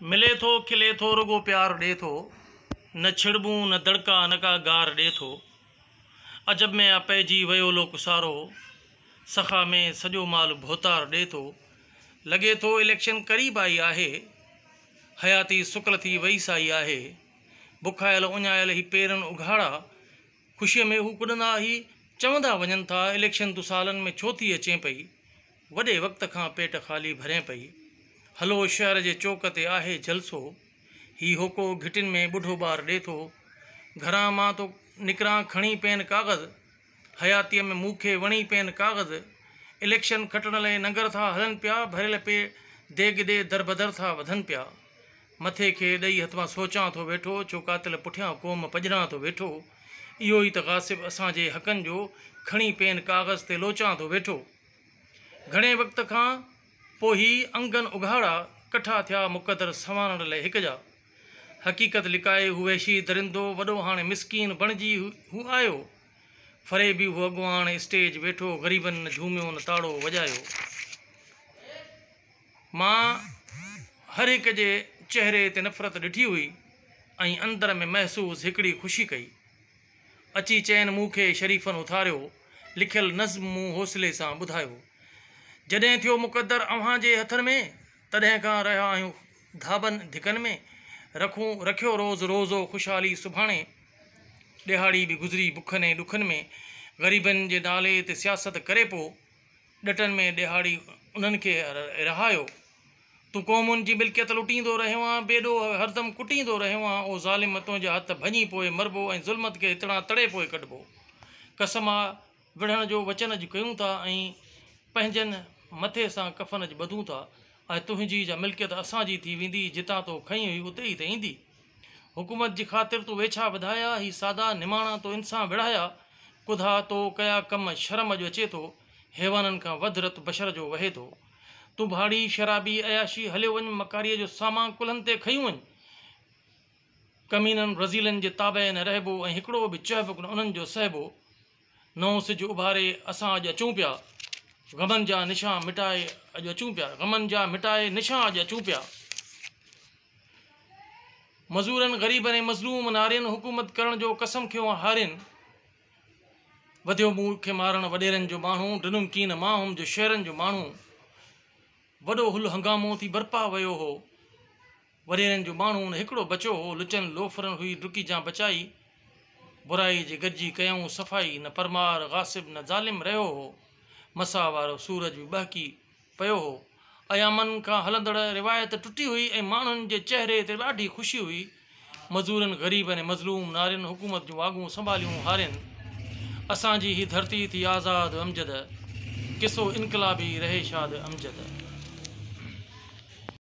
मिले थो खिले थो रुगो प्यार ॾे थो, न छिड़बूं न दड़का न का गार ॾे थो। अजब में अपैजी वियो लोकुसारो, सखा में सॼो माल भोतार ॾे थो। लॻे थो इलेक्शन क़रीब आई आहे, हयाती सुकल थी वई साई आहे। बुखायल उञायल ही पेरनि उघाड़ा, ख़ुशीअ में हू कुॾंदा ही चवंदा वञनि था इलेक्शन तूं सालनि में छो थी अचें पई, वॾे वक़्त खां पेट ख़ाली भरें पई। हलो शहर जे चौक ते आहे जलसो, ही होको घिटिन में ॿुढो ॿार ॾे थो। घरां मां तो निकिरां खणी पेन काग़ज़, हयातीअ में मूंखे वणी पेन काग़ज़। इलेक्शन खटण लाइ नंगर था हलनि पिया, भरियल पे देग ॾे दर बदर था वधनि पिया। मथे खे ॾेई हथ मां सोचां थो वेठो, छो कातिल पुठियां क़ौम पजरां थो वेठो। इहो ई त ग़ासिब असांजे हक़नि जो, खणी पेन काग़ज़ ते लोचां थो वेठो। घणे वक़्त खां पोइ ही अंगन उघाड़ा, कठा थिया मुक़दर संवारण लाइ हिक जा। हक़ीक़त लिकाए हू वहशी दरिंदो, वॾो हाणे मिसकीन बणिजी हू आयो। फरेबी हू अॻुवाण स्टेज वेठो, ग़रीबनि न झूमियो न ताड़ो वॼायो। मां हर हिक जे चेहरे ते नफ़रत ॾिठी हुई, ऐं अंदर में महसूस हिकिड़ी ख़ुशी कई। अची चैन मूंखे शरीफ़नि उथारियो, लिखियल नज़्म मूं हौसले सां ॿुधायो। जॾहिं थियो मुक़दर अव्हां जे हथनि में, तॾहिं खां रहिया आहियूं धाबनि धिकनि में। रखियो रोज़ रोज़ो ख़ुशहाली सुभाणे, ॾिहाड़ी बि गुज़री बुखनि ऐं ॾुखनि में। ग़रीबनि जे नाले ते सियासत करे पोइ, ॾटनि में ॾिहाड़ी उन्हनि खे रहायो। तूं क़ौमुनि जी मिल्कियत लुटींदो रहियो आहीं, बेॾो हरदम कुटींदो रहियो आहीं। ओ ज़ालिम तुंहिंजा हथ भञी पोइ मरबो, ऐं ज़ुल्मत खे हितड़ा तड़े पोइ कढिबो। कसम आहे विढ़ण जो वचन अॼु कयूं था, ऐं पंहिंजनि मथे सां कफ़न अॼु ॿधूं था। ऐं तुंहिंजी जा मिल्कियत असांजी थी वेंदी, जितां तो खई हुई उते ई त ईंदी। हुकूमत जी ख़ातिर तूं वेछा वधाया, ही सादा निमाणा तो इंसां विढ़ाया। कुधा तो कया कम शर्म अॼु अचे थो, हैवाननि खां वधि रत बशर जो वहे थो। तूं भाड़ी शराबी अयाशी हलियो वञ, मकारीअ जो सामान कुल्हनि ते खयूं वञ। कमीननि रज़ीलनि जे ताबे न रहिबो, ऐं हिकिड़ो बि चइबो न उन्हनि जो सहबो। नओं सिज उभारे असां अॼु अचूं पिया, ग़मनि जा निशान मिटाए अॼु अचूं पिया। ग़मनि जा मिटाए निशान अॼु अचूं पिया। मज़ूरनि ग़रीबनि ऐं मज़लूम नारियुनि हुकूमत करण जो कसम खयो हारियुनि। वधियो मूंखे मारण वॾेरनि जो माण्हू, ॾिनुमि कीन माहुम जो शहरनि जो माण्हू। वॾो हुल हंगामो थी बरपा वियो हो, वॾेरनि जो माण्हू न हिकिड़ो बचियो हो। लुचनि लोफरनि हुई डुकी जां बचाई, बुराई जे गॾिजी कयऊं सफ़ाई। न परमार ग़ासिब न ज़ालिम रहियो हो, मसा वारो सूरज बि बहकी पियो हो। अयामनि खां हलंदड़ रिवायत टुटी हुई, ऐं माण्हुनि जे चेहरे ते ॾाढी ख़ुशी हुई। मज़ूरनि ग़रीबनि ऐं मज़लूम नारियुनि हुकूमत जूं वाॻूं संभालियूं हारियुनि। असांजी ही धरती थी आज़ाद अमजद, किसो इनकलाबी रहे शाद अमजद।